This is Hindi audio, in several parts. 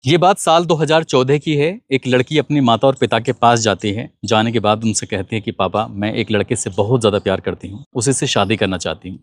ये बात साल 2014 की है। एक लड़की अपनी माता और पिता के पास जाती है। जाने के बाद उनसे कहती है कि पापा, मैं एक लड़के से बहुत ज़्यादा प्यार करती हूँ, उसी से शादी करना चाहती हूँ।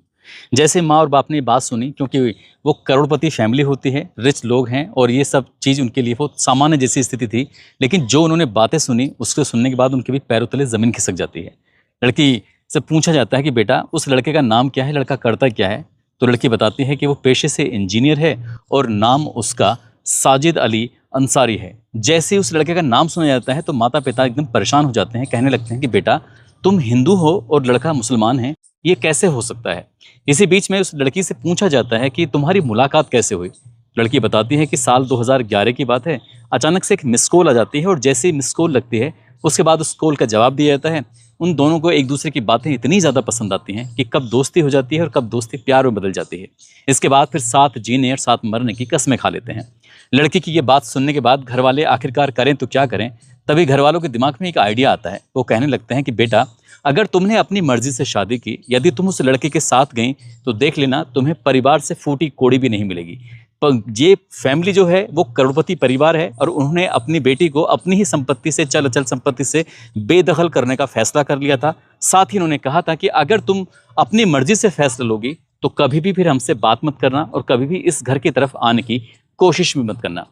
जैसे माँ और बाप ने ये बात सुनी, क्योंकि वो करोड़पति फैमिली होती है, रिच लोग हैं और ये सब चीज़ उनके लिए बहुत सामान्य जैसी स्थिति थी। लेकिन जो उन्होंने बातें सुनी, उसको सुनने के बाद उनके भी पैरों तले ज़मीन खिसक जाती है। लड़की से पूछा जाता है कि बेटा, उस लड़के का नाम क्या है, लड़का करता क्या है? तो लड़की बताती है कि वो पेशे से इंजीनियर है और नाम उसका साजिद अली अंसारी है। जैसे ही उस लड़के का नाम सुना जाता है तो माता पिता एकदम परेशान हो जाते हैं, कहने लगते हैं कि बेटा, तुम हिंदू हो और लड़का मुसलमान है, ये कैसे हो सकता है? इसी बीच में उस लड़की से पूछा जाता है कि तुम्हारी मुलाकात कैसे हुई? लड़की बताती है कि साल 2011 की बात है। अचानक से एक मिस कॉल आ जाती है और जैसे ही मिस कॉल लगती है, उसके बाद उस कॉल का जवाब दिया जाता है। उन दोनों को एक दूसरे की बातें इतनी ज़्यादा पसंद आती हैं कि कब दोस्ती हो जाती है और कब दोस्ती प्यार में बदल जाती है। इसके बाद फिर साथ जीने और साथ मरने की कस्में खा लेते हैं। लड़की की ये बात सुनने के बाद घर वाले आखिरकार करें तो क्या करें? तभी घर वालों के दिमाग में एक आइडिया आता है। वो कहने लगते हैं कि बेटा, अगर तुमने अपनी मर्जी से शादी की, यदि तुम उस लड़के के साथ गई, तो देख लेना तुम्हें परिवार से फूटी कोड़ी भी नहीं मिलेगी। पर ये फैमिली जो है वो करोड़पति परिवार है और उन्होंने अपनी बेटी को अपनी ही संपत्ति से, चल अचल संपत्ति से बेदखल करने का फैसला कर लिया था। साथ ही उन्होंने कहा था कि अगर तुम अपनी मर्जी से फैसला लोगी तो कभी भी फिर हमसे बात मत करना और कभी भी इस घर की तरफ आने की कोशिश भी मत करना।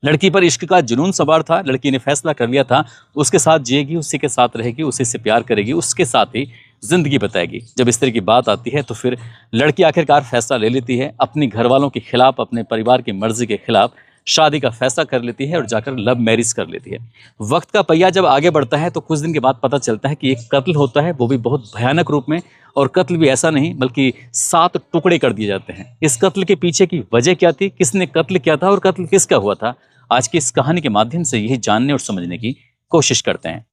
लड़की पर इश्क का जुनून सवार था। लड़की ने फैसला कर लिया था, उसके साथ जिएगी, उसी के साथ रहेगी, उसी से प्यार करेगी, उसके साथ ही जिंदगी बताएगी। जब इस तरह की बात आती है तो फिर लड़की आखिरकार फैसला ले लेती है, अपनी घर वालों के खिलाफ, अपने परिवार की मर्जी के खिलाफ शादी का फैसला कर लेती है और जाकर लव मैरिज कर लेती है। वक्त का पहिया जब आगे बढ़ता है तो कुछ दिन के बाद पता चलता है कि एक कत्ल होता है, वो भी बहुत भयानक रूप में। और कत्ल भी ऐसा नहीं, बल्कि 7 टुकड़े कर दिए जाते हैं। इस कत्ल के पीछे की वजह क्या थी, किसने कत्ल किया था और कत्ल किसका हुआ था, आज की इस कहानी के माध्यम से यही जानने और समझने की कोशिश करते हैं।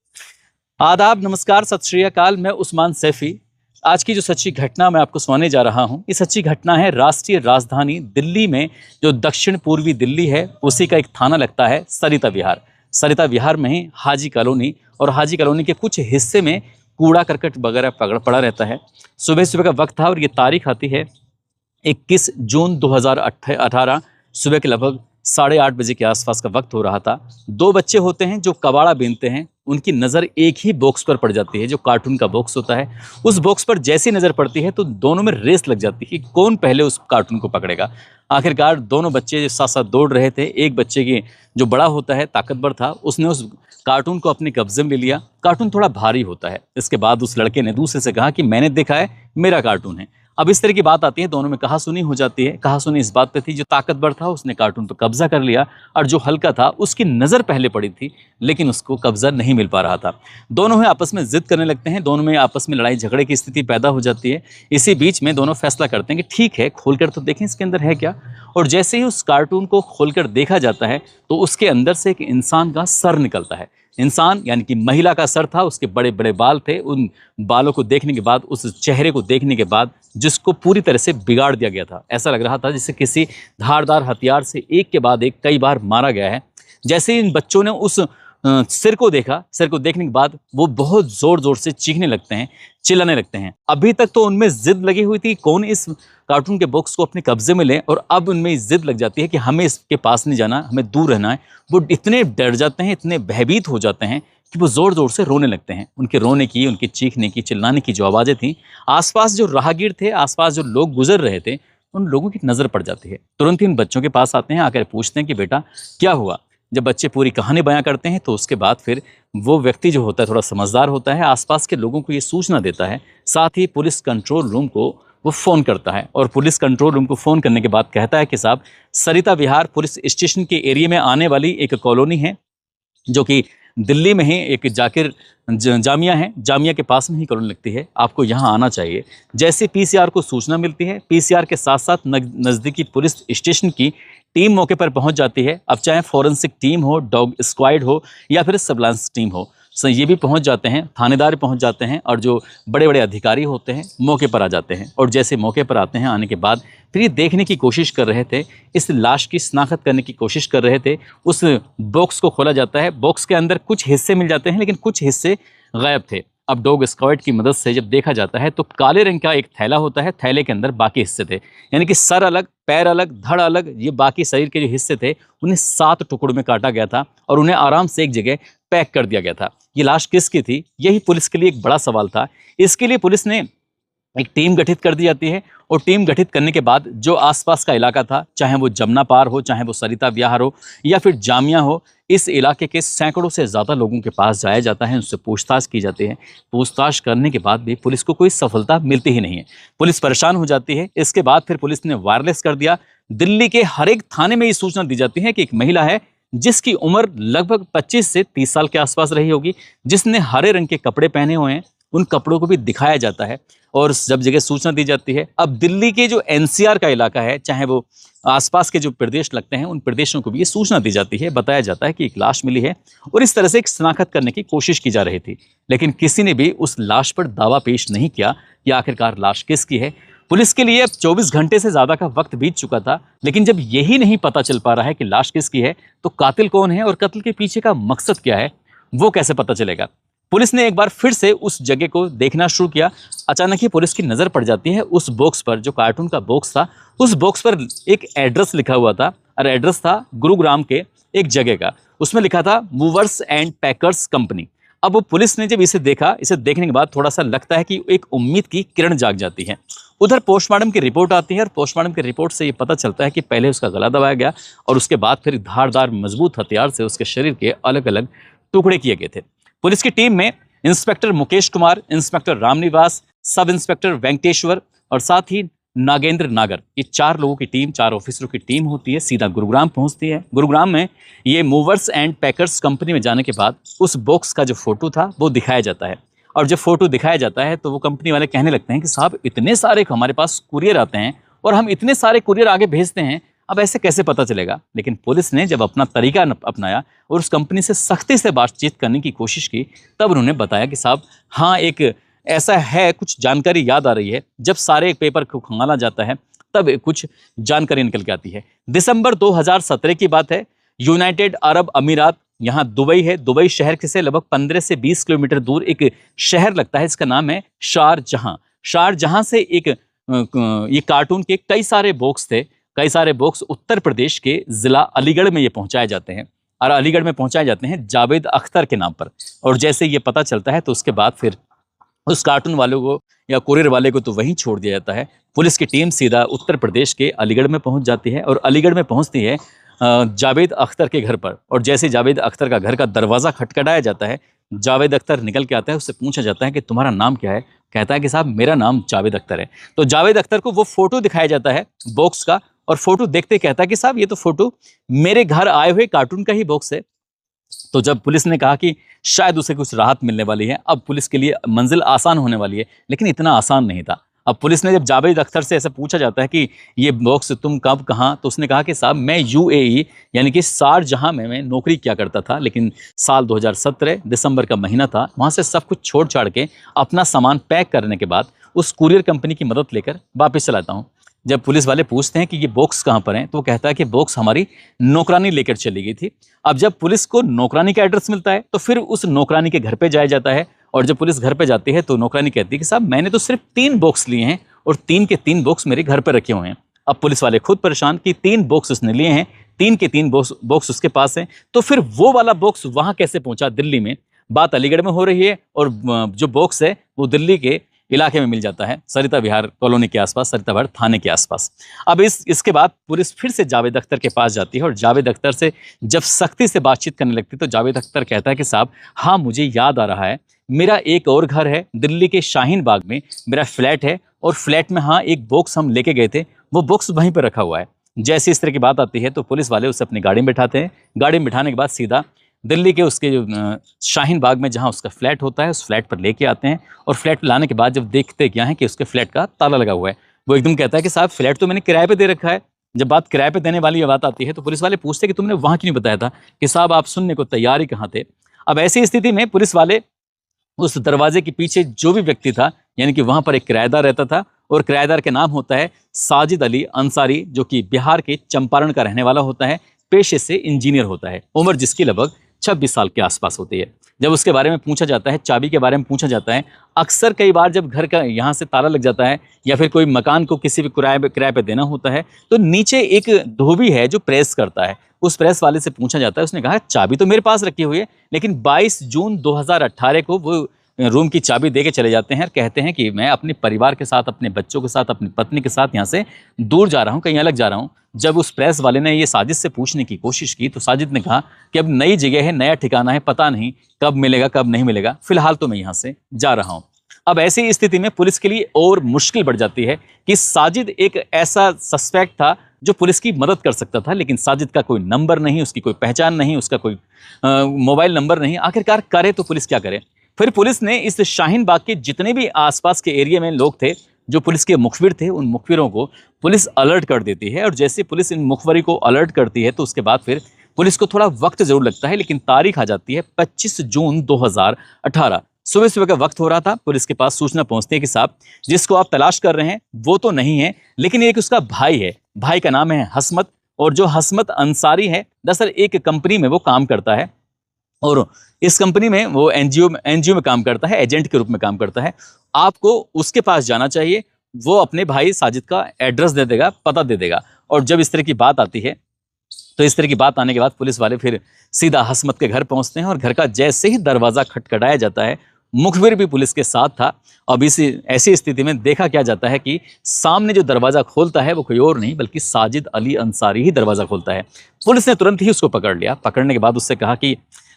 आदाब, नमस्कार, सत श्री अकाल। मैं उस्मान सैफी। आज की जो सच्ची घटना मैं आपको सुनाने जा रहा हूं, ये सच्ची घटना है राष्ट्रीय राजधानी दिल्ली में, जो दक्षिण पूर्वी दिल्ली है, उसी का एक थाना लगता है सरिता विहार। सरिता विहार में ही हाजी कॉलोनी, और हाजी कॉलोनी के कुछ हिस्से में कूड़ा करकट वगैरह पड़ा रहता है। सुबह सुबह का वक्त था और ये तारीख आती है 21 जून 2018। सुबह के लगभग 8:30 बजे के आसपास का वक्त हो रहा था। 2 बच्चे होते हैं जो कबाड़ा बीनते हैं। उनकी नज़र एक ही बॉक्स पर पड़ जाती है, जो कार्टून का बॉक्स होता है। उस बॉक्स पर जैसी नज़र पड़ती है तो दोनों में रेस लग जाती है कि कौन पहले उस कार्टून को पकड़ेगा। आखिरकार दोनों बच्चे साथ साथ दौड़ रहे थे। एक बच्चे की जो बड़ा होता है, ताकतवर था, उसने उस कार्टून को अपने कब्जे में ले लिया। कार्टून थोड़ा भारी होता है। इसके बाद उस लड़के ने दूसरे से कहा कि मैंने देखा है, मेरा कार्टून है। अब इस तरह की बात आती है, दोनों में कहासुनी हो जाती है। कहासुनी इस बात पे थी, जो ताकतवर था उसने कार्टून पर कब्जा कर लिया और जो हल्का था उसकी नज़र पहले पड़ी थी, लेकिन उसको कब्जा नहीं मिल पा रहा था। दोनों ही आपस में जिद करने लगते हैं, दोनों में आपस में लड़ाई झगड़े की स्थिति पैदा हो जाती है। इसी बीच में दोनों फैसला करते हैं कि ठीक है, खोलकर तो देखें इसके अंदर है क्या। और जैसे ही उस कार्टून को खोलकर देखा जाता है तो उसके अंदर से एक इंसान का सर निकलता है। इंसान यानी कि महिला का सर था, उसके बड़े बड़े बाल थे। उन बालों को देखने के बाद, उस चेहरे को देखने के बाद, जिसको पूरी तरह से बिगाड़ दिया गया था, ऐसा लग रहा था जैसे किसी धारदार हथियार से एक के बाद एक कई बार मारा गया है। जैसे ही इन बच्चों ने उस सिर को देखा, सिर को देखने के बाद वो बहुत जोर जोर से चीखने लगते हैं, चिल्लाने लगते हैं। अभी तक तो उनमें जिद लगी हुई थी कौन इस कार्टून के बॉक्स को अपने कब्जे में ले, और अब उनमें जिद लग जाती है कि हमें इसके पास नहीं जाना, हमें दूर रहना है। वो इतने डर जाते हैं, इतने भयभीत हो जाते हैं कि वो जोर जोर से रोने लगते हैं। उनके रोने की, उनकी चीखने की, चिल्लाने की जो आवाज़ें थी, आसपास जो राहगीर थे, आसपास जो लोग गुजर रहे थे, उन लोगों की नज़र पड़ जाती है। तुरंत ही इन बच्चों के पास आते हैं, आकर पूछते हैं कि बेटा क्या हुआ। जब बच्चे पूरी कहानी बयां करते हैं तो उसके बाद फिर वो व्यक्ति जो होता है थोड़ा समझदार होता है, आसपास के लोगों को ये सूचना देता है। साथ ही पुलिस कंट्रोल रूम को वो फ़ोन करता है और पुलिस कंट्रोल रूम को फ़ोन करने के बाद कहता है कि साहब, सरिता विहार पुलिस स्टेशन के एरिया में आने वाली एक कॉलोनी है, जो कि दिल्ली में ही एक जाकिर जामिया है, जामिया के पास में ही कॉलोनी लगती है, आपको यहाँ आना चाहिए। जैसे पीसीआर को सूचना मिलती है, पीसीआर के साथ साथ नज़दीकी पुलिस स्टेशन की टीम मौके पर पहुंच जाती है। अब चाहे फॉरेंसिक टीम हो, डॉग स्क्वाड हो या फिर सर्विलांस टीम हो, सो ये भी पहुंच जाते हैं, थानेदार पहुंच जाते हैं और जो बड़े बड़े अधिकारी होते हैं मौके पर आ जाते हैं। और जैसे मौके पर आते हैं, आने के बाद फिर ये देखने की कोशिश कर रहे थे, इस लाश की शनाख्त करने की कोशिश कर रहे थे। उस बॉक्स को खोला जाता है, बॉक्स के अंदर कुछ हिस्से मिल जाते हैं लेकिन कुछ हिस्से गायब थे। अब डॉग स्क्वाड की मदद से जब देखा जाता है तो काले रंग का एक थैला होता है, थैले के अंदर बाकी हिस्से थे, यानी कि सर अलग, पैर अलग, धड़ अलग, ये बाकी शरीर के जो हिस्से थे उन्हें 7 टुकड़ों में काटा गया था और उन्हें आराम से एक जगह पैक कर दिया गया था। ये लाश किसकी थी, यही पुलिस के लिए एक बड़ा सवाल था। इसके लिए पुलिस ने एक टीम गठित कर दी जाती है और टीम गठित करने के बाद जो आसपास का इलाका था, चाहे वो जमुना पार हो, चाहे वो सरिता विहार हो या फिर जामिया हो, इस इलाके के सैकड़ों से ज़्यादा लोगों के पास जाया जाता है, उनसे पूछताछ की जाती है। पूछताछ करने के बाद भी पुलिस को कोई सफलता मिलती ही नहीं है। पुलिस परेशान हो जाती है। इसके बाद फिर पुलिस ने वायरलेस कर दिया। दिल्ली के हर एक थाने में ये सूचना दी जाती है कि एक महिला है जिसकी उम्र लगभग 25 से 30 साल के आसपास रही होगी, जिसने हरे रंग के कपड़े पहने हुए हैं। उन कपड़ों को भी दिखाया जाता है और जब जगह सूचना दी जाती है। अब दिल्ली के जो एनसीआर का इलाका है, चाहे वो आसपास के जो प्रदेश लगते हैं, उन प्रदेशों को भी ये सूचना दी जाती है, बताया जाता है कि एक लाश मिली है और इस तरह से एक शनाख्त करने की कोशिश की जा रही थी। लेकिन किसी ने भी उस लाश पर दावा पेश नहीं किया कि आखिरकार लाश किसकी है। पुलिस के लिए अब 24 घंटे से ज़्यादा का वक्त बीत चुका था, लेकिन जब यही नहीं पता चल पा रहा है कि लाश किसकी है, तो कातिल कौन है और कत्ल के पीछे का मकसद क्या है, वो कैसे पता चलेगा। पुलिस ने एक बार फिर से उस जगह को देखना शुरू किया। अचानक ही पुलिस की नज़र पड़ जाती है उस बॉक्स पर, जो कार्टून का बॉक्स था। उस बॉक्स पर एक एड्रेस लिखा हुआ था और एड्रेस था गुरुग्राम के एक जगह का। उसमें लिखा था मूवर्स एंड पैकर्स कंपनी। अब पुलिस ने जब इसे देखा, इसे देखने के बाद थोड़ा सा लगता है कि एक उम्मीद की किरण जाग जाती है। उधर पोस्टमार्टम की रिपोर्ट आती है और पोस्टमार्टम की रिपोर्ट से ये पता चलता है कि पहले उसका गला दबाया गया और उसके बाद फिर धारदार मजबूत हथियार से उसके शरीर के अलग अलग टुकड़े किए गए थे। पुलिस की टीम में inspector Mukesh Kumar, inspector Ramniwas, sub inspector Venkateshwara और साथ ही नागेंद्र नागर, ये 4 लोगों की टीम, 4 ऑफिसरों की टीम होती है, सीधा गुरुग्राम पहुंचती है। गुरुग्राम में ये मूवर्स एंड पैकर्स कंपनी में जाने के बाद उस बॉक्स का जो फोटो था वो दिखाया जाता है और जब फोटो दिखाया जाता है तो वो कंपनी वाले कहने लगते हैं कि साहब इतने सारे हमारे पास कुरियर आते हैं और हम इतने सारे कुरियर आगे भेजते हैं, अब ऐसे कैसे पता चलेगा। लेकिन पुलिस ने जब अपना तरीका अपनाया और उस कंपनी से सख्ती से बातचीत करने की कोशिश की, तब उन्होंने बताया कि साहब हाँ, एक ऐसा है, कुछ जानकारी याद आ रही है। जब सारे पेपर को खंगाला जाता है तब कुछ जानकारी निकल के आती है। दिसंबर 2017 की बात है। यूनाइटेड अरब अमीरात, यहाँ दुबई है, दुबई शहर से लगभग 15 से 20 किलोमीटर दूर एक शहर लगता है, इसका नाम है शारजहां। शारजहां से एक ये कार्टून के कई सारे बॉक्स थे, कई सारे बॉक्स उत्तर प्रदेश के जिला अलीगढ़ में ये पहुंचाए जाते हैं और अलीगढ़ में पहुंचाए जाते हैं जावेद अख्तर के नाम पर। और जैसे ये पता चलता है तो उसके बाद फिर उस कार्टून वालों को या कुरियर वाले को तो वहीं छोड़ दिया जाता है। पुलिस की टीम सीधा उत्तर प्रदेश के अलीगढ़ में पहुंच जाती है और अलीगढ़ में पहुंचती है जावेद अख्तर के घर पर। और जैसे जावेद अख्तर का घर का दरवाज़ा खटखटाया जाता है, जावेद अख्तर निकल के आता है, उससे पूछा जाता है कि तुम्हारा नाम क्या है। कहता है कि साहब मेरा नाम जावेद अख्तर है। तो जावेद अख्तर को वो फोटो दिखाया जाता है बॉक्स का और फोटो देखते कहता है कि साहब ये तो फोटो मेरे घर आए हुए कार्टून का ही बॉक्स है। तो जब पुलिस ने कहा कि शायद उसे कुछ राहत मिलने वाली है, अब पुलिस के लिए मंजिल आसान होने वाली है, लेकिन इतना आसान नहीं था। अब पुलिस ने जब जावेद अख्तर से ऐसा पूछा जाता है कि ये बॉक्स तुम कब कहाँ, तो उसने कहा कि साहब मैं यूएई यानी कि शारजहां में मैं नौकरी किया करता था, लेकिन साल 2017 दिसंबर का महीना था, वहाँ से सब कुछ छोड़ छाड़ के अपना सामान पैक करने के बाद उस कुरियर कंपनी की मदद लेकर वापस चलाता हूँ। जब पुलिस वाले पूछते हैं कि ये बॉक्स कहाँ पर हैं, तो वो कहता है कि बॉक्स हमारी नौकरानी लेकर चली गई थी। अब जब पुलिस को नौकरानी का एड्रेस मिलता है तो फिर उस नौकरानी के घर पे जाया जाता है और जब पुलिस घर पे जाती है तो नौकरानी कहती है कि साहब मैंने तो सिर्फ 3 बॉक्स लिए हैं और 3 के 3 बॉक्स मेरे घर पर रखे हुए हैं। अब पुलिस वाले खुद परेशान कि 3 बॉक्स उसने लिए हैं, 3 के 3 बॉक्स उसके पास हैं, तो फिर वो वाला बॉक्स वहाँ कैसे पहुँचा दिल्ली में। बात अलीगढ़ में हो रही है और जो बॉक्स है वो दिल्ली के इलाके में मिल जाता है, सरिता विहार कॉलोनी के आसपास, सरिता विहार थाने के आसपास। अब इसके बाद पुलिस फिर से जावेद अख्तर के पास जाती है और जावेद अख्तर से जब सख्ती से बातचीत करने लगती है तो जावेद अख्तर कहता है कि साहब हाँ मुझे याद आ रहा है, मेरा एक और घर है दिल्ली के शाहीन बाग में, मेरा फ्लैट है और फ्लैट में हाँ एक बॉक्स हम लेके गए थे, वो बॉक्स वहीं पर रखा हुआ है। जैसे इस तरह की बात आती है तो पुलिस वाले उसे अपनी गाड़ी में बिठाते हैं। गाड़ी में बिठाने के बाद सीधा दिल्ली के उसके जो शाहीन बाग में जहाँ उसका फ्लैट होता है उस फ्लैट पर लेके आते हैं और फ्लैट पर लाने के बाद जब देखते क्या है कि उसके फ्लैट का ताला लगा हुआ है, वो एकदम कहता है कि साहब फ्लैट तो मैंने किराए पे दे रखा है। जब बात किराए पे देने वाली बात आती है तो पुलिस वाले पूछते कि तुमने वहाँ क्यों नहीं बताया था, कि साहब आप सुनने को तैयार ही कहाँ थे। अब ऐसी स्थिति में पुलिस वाले उस दरवाजे के पीछे जो भी व्यक्ति था, यानी कि वहाँ पर एक किराएदार रहता था और किराएदार के नाम होता है साजिद अली अंसारी, जो कि बिहार के चंपारण का रहने वाला होता है, पेशे से इंजीनियर होता है, उम्र जिसकी लगभग 26 साल के आसपास होती है। जब उसके बारे में पूछा जाता है, चाबी के बारे में पूछा जाता है, अक्सर कई बार जब घर का यहाँ से ताला लग जाता है या फिर कोई मकान को किसी भी किराए पे देना होता है, तो नीचे एक धोबी है जो प्रेस करता है। उस प्रेस वाले से पूछा जाता है, उसने कहा चाबी तो मेरे पास रखी हुई है, लेकिन 22 जून 2018 को वो रूम की चाबी दे के चले जाते हैं और कहते हैं कि मैं अपने परिवार के साथ, अपने बच्चों के साथ, अपनी पत्नी के साथ यहाँ से दूर जा रहा हूँ, कहीं अलग जा रहा हूँ। जब उस प्रेस वाले ने ये साजिद से पूछने की कोशिश की तो साजिद ने कहा कि अब नई जगह है, नया ठिकाना है, पता नहीं कब मिलेगा कब नहीं मिलेगा, फिलहाल तो मैं यहाँ से जा रहा हूँ। अब ऐसी स्थिति में पुलिस के लिए और मुश्किल बढ़ जाती है कि साजिद एक ऐसा सस्पेक्ट था जो पुलिस की मदद कर सकता था, लेकिन साजिद का कोई नंबर नहीं, उसकी कोई पहचान नहीं, उसका कोई मोबाइल नंबर नहीं। आखिरकार करे तो पुलिस क्या करे? फिर पुलिस ने इस शाहीन बाग के जितने भी आसपास के एरिया में लोग थे जो पुलिस के मुखबिर थे, उन मुखबिरों को पुलिस अलर्ट कर देती है। और जैसे पुलिस इन मुखबरी को अलर्ट करती है तो उसके बाद फिर पुलिस को थोड़ा वक्त जरूर लगता है, लेकिन तारीख आ जाती है 25 जून 2018। सुबह सुबह का वक्त हो रहा था, पुलिस के पास सूचना पहुंचती है कि साहब जिसको आप तलाश कर रहे हैं वो तो नहीं है, लेकिन एक उसका भाई है। भाई का नाम है हसमत, और जो हसमत अंसारी है दरअसल एक कंपनी में वो काम करता है, और इस कंपनी में वो एनजीओ में काम करता है, एजेंट के रूप में काम करता है। आपको उसके पास जाना चाहिए, वो अपने भाई साजिद का एड्रेस दे देगा, पता दे देगा। और जब इस तरह की बात आती है तो इस तरह की बात आने के बाद पुलिस वाले फिर सीधा हसमत के घर पहुंचते हैं, और घर का जैसे ही दरवाज़ा खटखटाया जाता है, मुखबिर भी पुलिस के साथ था। अब इस ऐसी स्थिति में देखा क्या जाता है कि सामने जो दरवाज़ा खोलता है वो कोई और नहीं बल्कि साजिद अली अंसारी ही दरवाज़ा खोलता है। पुलिस ने तुरंत ही उसको पकड़ लिया। पकड़ने के बाद उससे कहा कि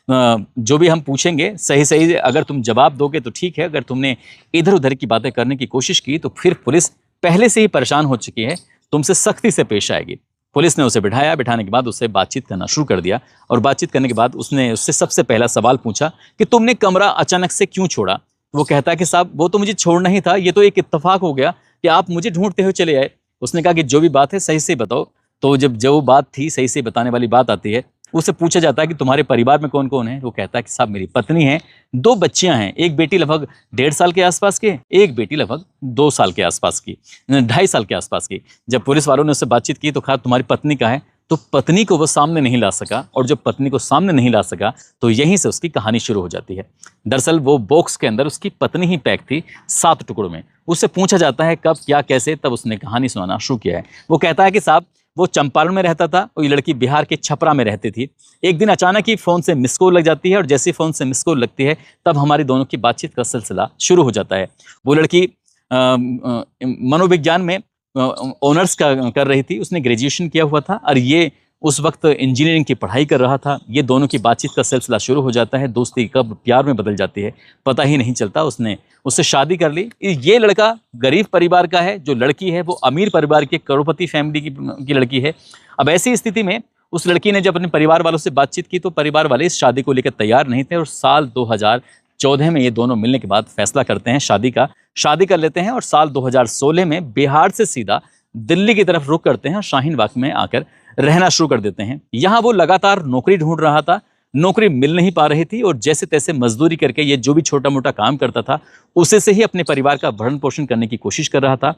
जो भी हम पूछेंगे सही सही अगर तुम जवाब दोगे तो ठीक है, अगर तुमने इधर उधर की बातें करने की कोशिश की तो फिर पुलिस पहले से ही परेशान हो चुकी है, तुमसे सख्ती से पेश आएगी। पुलिस ने उसे बिठाया, बिठाने के बाद उससे बातचीत करना शुरू कर दिया, और बातचीत करने के बाद उसने उससे सबसे पहला सवाल पूछा कि तुमने कमरा अचानक से क्यों छोड़ा? वो कहता है कि साहब वो तो मुझे छोड़ना ही था, ये तो एक इत्तेफाक हो गया कि आप मुझे ढूंढते हुए चले आए। उसने कहा कि जो भी बात है सही से बताओ। तो जब जो बात थी सही से बताने वाली बात आती है, उससे पूछा जाता है कि तुम्हारे परिवार में कौन कौन है? वो कहता है कि साहब मेरी पत्नी है, 2 बच्चियां हैं, एक बेटी लगभग 1.5 साल के आसपास की, एक बेटी लगभग 2 साल के आसपास की, 2.5 साल के आसपास की। जब पुलिस वालों ने उससे बातचीत की तो कहा तुम्हारी पत्नी कहाँ है? तो पत्नी को वो सामने नहीं ला सका, और जब पत्नी को सामने नहीं ला सका तो यहीं से उसकी कहानी शुरू हो जाती है। दरअसल वो बॉक्स के अंदर उसकी पत्नी ही पैक थी 7 टुकड़ों में। उससे पूछा जाता है कब क्या कैसे, तब उसने कहानी सुनाना शुरू किया है। वो कहता है कि साहब वो चंपारण में रहता था और ये लड़की बिहार के छपरा में रहती थी। एक दिन अचानक ही फ़ोन से मिस कॉल लग जाती है, और जैसे फ़ोन से मिस कॉल लगती है तब हमारी दोनों की बातचीत का सिलसिला शुरू हो जाता है। वो लड़की मनोविज्ञान में ऑनर्स कर रही थी, उसने ग्रेजुएशन किया हुआ था, और ये उस वक्त इंजीनियरिंग की पढ़ाई कर रहा था। ये दोनों की बातचीत का सिलसिला शुरू हो जाता है, दोस्ती कब प्यार में बदल जाती है पता ही नहीं चलता। उसने उससे शादी कर ली। ये लड़का गरीब परिवार का है, जो लड़की है वो अमीर परिवार के करोड़पति फैमिली की लड़की है। अब ऐसी स्थिति में उस लड़की ने जब अपने परिवार वालों से बातचीत की तो परिवार वाले इस शादी को लेकर तैयार नहीं थे, और साल 2014 में ये दोनों मिलने के बाद फैसला करते हैं शादी कर लेते हैं, और साल 2016 में बिहार से सीधा दिल्ली की तरफ रुख करते हैं और शाहीन बाग में आकर रहना शुरू कर देते हैं। यहाँ वो लगातार नौकरी ढूंढ रहा था, नौकरी मिल नहीं पा रही थी, और जैसे तैसे मजदूरी करके ये जो भी छोटा मोटा काम करता था उसे से ही अपने परिवार का भरण पोषण करने की कोशिश कर रहा था।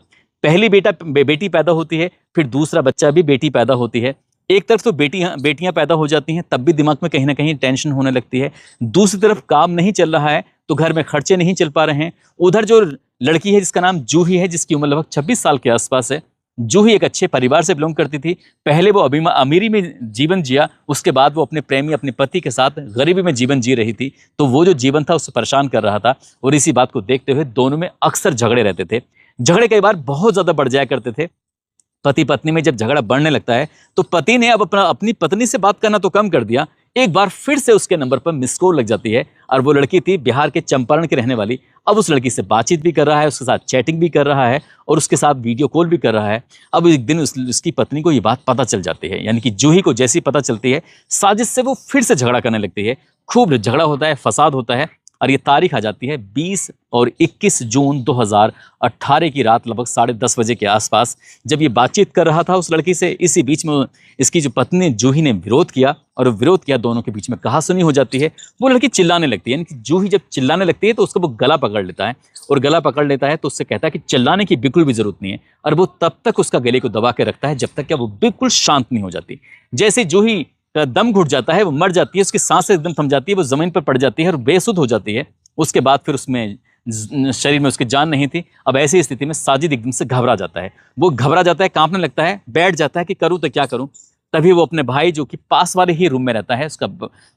पहली बेटी पैदा होती है, फिर दूसरा बच्चा भी बेटी पैदा होती है। एक तरफ तो बेटियां पैदा हो जाती हैं, तब भी दिमाग में कहीं ना कहीं टेंशन होने लगती है। दूसरी तरफ काम नहीं चल रहा है तो घर में खर्चे नहीं चल पा रहे हैं। उधर जो लड़की है जिसका नाम जूही है, जिसकी उम्र लगभग 26 साल के आसपास है, जूही एक अच्छे परिवार से बिलोंग करती थी। पहले वो अमीरी में जीवन जिया, उसके बाद वो अपने प्रेमी अपने पति के साथ गरीबी में जीवन जी रही थी। तो वो जो जीवन था उससे परेशान कर रहा था, और इसी बात को देखते हुए दोनों में अक्सर झगड़े रहते थे। झगड़े कई बार बहुत ज्यादा बढ़ जाया करते थे। पति पत्नी में जब झगड़ा बढ़ने लगता है तो पति ने अब अपनी पत्नी से बात करना तो कम कर दिया, एक बार फिर से उसके नंबर पर मिस कॉल लग जाती है, और वो लड़की थी बिहार के चंपारण की रहने वाली। अब उस लड़की से बातचीत भी कर रहा है, उसके साथ चैटिंग भी कर रहा है, और उसके साथ वीडियो कॉल भी कर रहा है। अब एक दिन उसकी पत्नी को ये बात पता चल जाती है, यानी कि जूही को जैसी पता चलती है, साजिद से वो फिर से झगड़ा करने लगती है। खूब झगड़ा होता है, फसाद होता है, और ये तारीख आ जाती है 20 और 21 जून 2018 की रात लगभग 10:30 बजे के आसपास, जब ये बातचीत कर रहा था उस लड़की से। इसी बीच में इसकी जो पत्नी जूही ने विरोध किया, और विरोध किया, दोनों के बीच में कहासुनी हो जाती है। वो लड़की चिल्लाने लगती है, यानी कि जूही जब चिल्लाने लगती है तो उसको वो गला पकड़ लेता है, और गला पकड़ लेता है तो उससे कहता है कि चिल्लाने की बिल्कुल भी जरूरत नहीं है, और वो तब तक उसका गले को दबा के रखता है जब तक कि वो बिल्कुल शांत नहीं हो जाती। जैसे जूही का दम घुट जाता है, वो मर जाती है, उसकी सांसें एकदम थम जाती है, वो जमीन पर पड़ जाती है और बेसुध हो जाती है। उसके बाद फिर उसमें शरीर में उसकी जान नहीं थी। अब ऐसी स्थिति में साजिद एकदम से घबरा जाता है, वो घबरा जाता है, कांपने लगता है, बैठ जाता है कि करूँ तो क्या करूँ। तभी वो अपने भाई जो कि पास वाले ही रूम में रहता है, उसका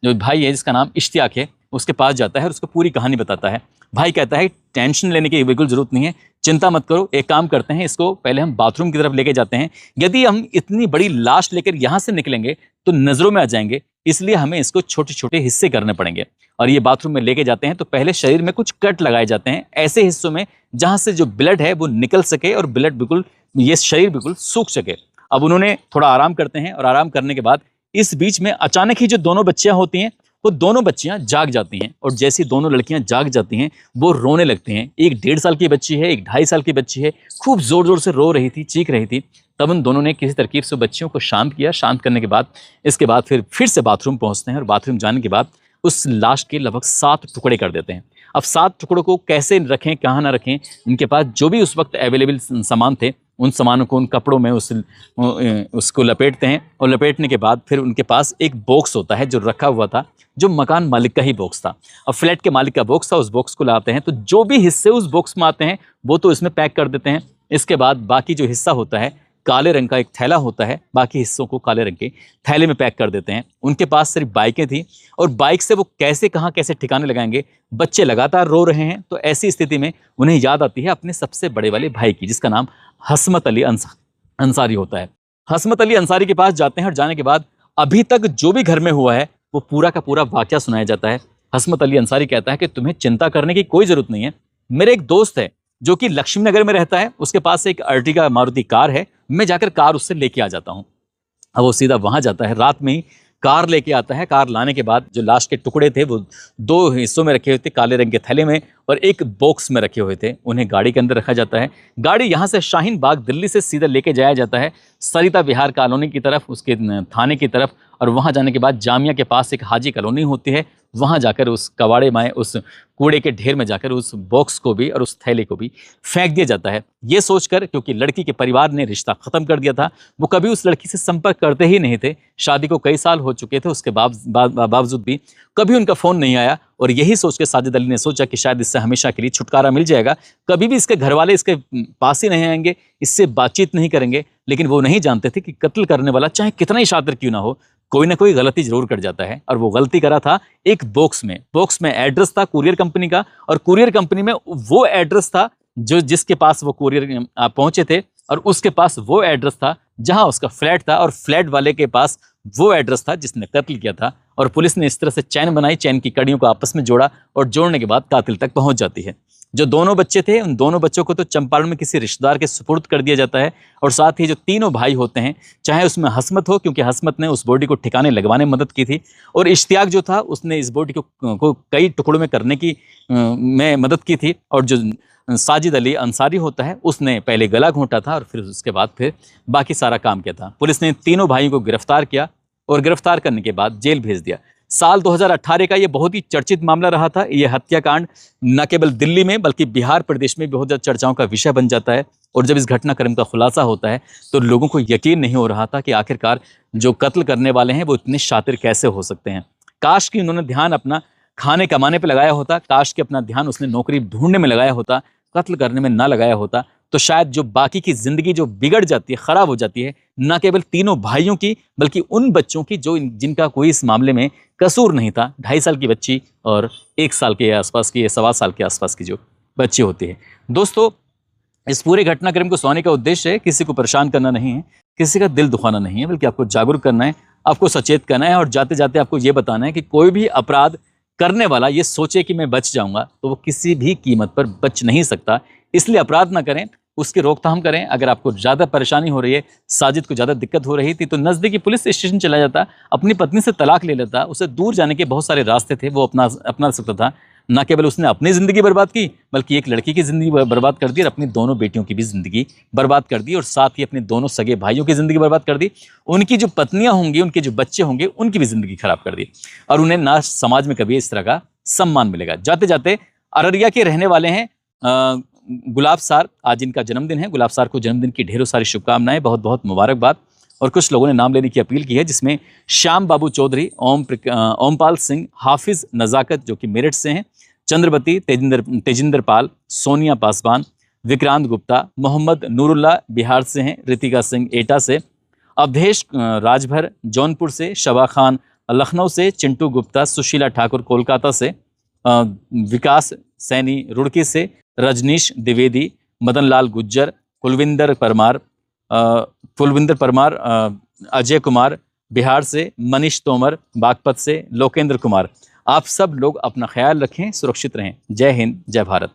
जो भाई है जिसका नाम इश्तियाक है, उसके पास जाता है और उसको पूरी कहानी बताता है। भाई कहता है टेंशन लेने की बिल्कुल जरूरत नहीं है, चिंता मत करो, एक काम करते हैं, इसको पहले हम बाथरूम की तरफ लेके जाते हैं। यदि हम इतनी बड़ी लाश लेकर यहाँ से निकलेंगे तो नजरों में आ जाएंगे, इसलिए हमें इसको छोटे छोटे हिस्से करने पड़ेंगे। और ये बाथरूम में लेके जाते हैं तो पहले शरीर में कुछ कट लगाए जाते हैं ऐसे हिस्सों में जहां से जो ब्लड है वो निकल सके और ब्लड बिल्कुल, ये शरीर बिल्कुल सूख सके। अब उन्होंने थोड़ा आराम करते हैं और आराम करने के बाद इस बीच में अचानक ही जो दोनों बच्चियां होती हैं वो दोनों बच्चियां जाग जाती हैं। और जैसी दोनों लड़कियां जाग जाती हैं वो रोने लगती हैं। एक 1.5 साल की बच्ची है, एक 2.5 साल की बच्ची है, खूब जोर जोर से रो रही थी, चीख रही थी। तब उन दोनों ने किसी तरकीब से बच्चियों को शांत किया। शांत करने के बाद इसके बाद फिर से बाथरूम पहुंचते हैं और बाथरूम जाने के बाद उस लाश के लगभग 7 टुकड़े कर देते हैं। अब 7 टुकड़ों को कैसे रखें, कहाँ ना रखें, इनके पास जो भी उस वक्त अवेलेबल सामान थे उन सामानों को उन कपड़ों में उसको लपेटते हैं। और लपेटने के बाद फिर उनके पास एक बॉक्स होता है जो रखा हुआ था, जो मकान मालिक का ही बॉक्स था। अब फ्लैट के मालिक का बॉक्स था, उस बॉक्स को लाते हैं तो जो भी हिस्से उस बॉक्स में आते हैं वो तो इसमें पैक कर देते हैं। इसके बाद बाकी जो हिस्सा होता है, काले रंग का एक थैला होता है, बाकी हिस्सों को काले रंग के थैले में पैक कर देते हैं। उनके पास सिर्फ बाइकें थी और बाइक से वो कैसे कहाँ कैसे ठिकाने लगाएंगे। बच्चे लगातार रो रहे हैं तो ऐसी स्थिति में उन्हें याद आती है अपने सबसे बड़े वाले भाई की, जिसका नाम हसमत अली अंसारी होता है। हसमत अली अंसारी के पास जाते हैं और जाने के बाद अभी तक जो भी घर में हुआ है वो पूरा का पूरा वाकया सुनाया जाता है। हसमत अली अंसारी कहता है कि तुम्हें चिंता करने की कोई जरूरत नहीं है। मेरे एक दोस्त है जो कि लक्ष्मी नगर में रहता है, उसके पास एक अर्टिगा मारुति कार है, मैं जाकर कार उससे लेके आ जाता हूँ। अब वो सीधा वहां जाता है, रात में ही कार लेके आता है। कार लाने के बाद जो लाश के टुकड़े थे वो 2 हिस्सों में रखे हुए थे, काले रंग के थैले में और एक बॉक्स में रखे हुए थे। उन्हें गाड़ी के अंदर रखा जाता है। गाड़ी यहाँ से शाहीन बाग दिल्ली से सीधा लेके जाया जाता है सरिता विहार कॉलोनी की तरफ, उसके थाने की तरफ। और वहाँ जाने के बाद जामिया के पास एक हाजी कॉलोनी होती है, वहाँ जाकर उस कबाड़े में, उस कूड़े के ढेर में जाकर उस बॉक्स को भी और उस थैले को भी फेंक दिया जाता है। ये सोचकर, क्योंकि लड़की के परिवार ने रिश्ता ख़त्म कर दिया था, वो कभी उस लड़की से संपर्क करते ही नहीं थे। शादी को कई साल हो चुके थे, उसके बावजूद भी कभी उनका फ़ोन नहीं आया। और यही सोच के साजिद अली ने सोचा कि शायद इससे हमेशा के लिए छुटकारा मिल जाएगा, कभी भी इसके घर वाले इसके पास ही नहीं आएंगे, इससे बातचीत नहीं करेंगे। लेकिन वो नहीं जानते थे कि कत्ल करने वाला चाहे कितना ही शातिर क्यों ना हो, कोई ना कोई गलती जरूर कर जाता है। और वो गलती करा था एक बॉक्स में एड्रेस था कुरियर कंपनी का, और कुरियर कंपनी में वो एड्रेस था जो जिसके पास वो कुरियर पहुंचे थे, और उसके पास वो एड्रेस था जहां उसका फ्लैट था, और फ्लैट वाले के पास वो एड्रेस था जिसने कत्ल किया था। और पुलिस ने इस तरह से चैन बनाई, चैन की कड़ियों को आपस में जोड़ा और जोड़ने के बाद कातिल तक पहुंच जाती है। जो दोनों बच्चे थे, उन दोनों बच्चों को तो चंपारण में किसी रिश्तेदार के सुपुर्द कर दिया जाता है। और साथ ही जो तीनों भाई होते हैं, चाहे उसमें हसमत हो, क्योंकि हसमत ने उस बॉडी को ठिकाने लगवाने में मदद की थी, और इश्तियाक जो था उसने इस बॉडी को कई टुकड़ों में करने की में मदद की थी। और जो साजिद अली अंसारी होता है उसने पहले गला घोंटा था और फिर उसके बाद फिर बाकी सारा काम किया था। पुलिस ने तीनों भाइयों को गिरफ्तार किया और गिरफ्तार करने के बाद जेल भेज दिया। साल 2018 का ये बहुत ही चर्चित मामला रहा था। ये हत्याकांड न केवल दिल्ली में बल्कि बिहार प्रदेश में बहुत ज़्यादा चर्चाओं का विषय बन जाता है। और जब इस घटनाक्रम का खुलासा होता है तो लोगों को यकीन नहीं हो रहा था कि आखिरकार जो कत्ल करने वाले हैं वो इतने शातिर कैसे हो सकते हैं। काश कि उन्होंने ध्यान अपना खाने कमाने पर लगाया होता, काश कि अपना ध्यान उसने नौकरी ढूंढने में लगाया होता, कत्ल करने में ना लगाया होता, तो शायद जो बाकी की जिंदगी जो बिगड़ जाती है, खराब हो जाती है, न केवल तीनों भाइयों की बल्कि उन बच्चों की जो जिनका कोई इस मामले में कसूर नहीं था। 2.5 साल की बच्ची और 1 साल के आसपास की, 1.25 साल के आसपास की जो बच्ची होती है। दोस्तों, इस पूरे घटनाक्रम को सुनाने का उद्देश्य है किसी को परेशान करना नहीं है, किसी का दिल दुखाना नहीं है, बल्कि आपको जागरूक करना है, आपको सचेत करना है। और जाते जाते आपको ये बताना है कि कोई भी अपराध करने वाला ये सोचे कि मैं बच जाऊंगा तो वो किसी भी कीमत पर बच नहीं सकता। इसलिए अपराध ना करें, उसकी रोकथाम करें। अगर आपको ज़्यादा परेशानी हो रही है, साजिद को ज़्यादा दिक्कत हो रही थी, तो नज़दीकी पुलिस स्टेशन चला जाता, अपनी पत्नी से तलाक ले लेता। उसे दूर जाने के बहुत सारे रास्ते थे, वो अपना सकता था। न केवल उसने अपनी ज़िंदगी बर्बाद की बल्कि एक लड़की की ज़िंदगी बर्बाद कर दी और अपनी दोनों बेटियों की भी ज़िंदगी बर्बाद कर दी, और साथ ही अपने दोनों सगे भाइयों की ज़िंदगी बर्बाद कर दी। उनकी जो पत्नियां होंगी, उनके जो बच्चे होंगे, उनकी भी ज़िंदगी खराब कर दी, और उन्हें ना समाज में कभी इस तरह का सम्मान मिलेगा। जाते जाते अररिया के रहने वाले हैं गुलाब सार, आज इनका जन्मदिन है। गुलाब सार को जन्मदिन की ढेरों सारी शुभकामनाएं, बहुत बहुत मुबारकबाद। और कुछ लोगों ने नाम लेने की अपील की है, जिसमें श्याम बाबू चौधरी, ओमपाल सिंह, हाफिज नज़ाकत जो कि मेरठ से हैं, चंद्रवती, तेजिंदर पाल, सोनिया पासवान, विक्रांत गुप्ता, मोहम्मद नूरुल्लाह बिहार से हैं, रितिका सिंह एटा से, अवधेश राजभर जौनपुर से, शबा खान लखनऊ से, चिंटू गुप्ता, सुशीला ठाकुर कोलकाता से, विकास सैनी रुड़की से, रजनीश द्विवेदी, मदन लाल गुज्जर, कुलविंदर परमार, अजय कुमार बिहार से, मनीष तोमर बागपत से, लोकेंद्र कुमार। आप सब लोग अपना ख्याल रखें, सुरक्षित रहें। जय हिंद, जय भारत।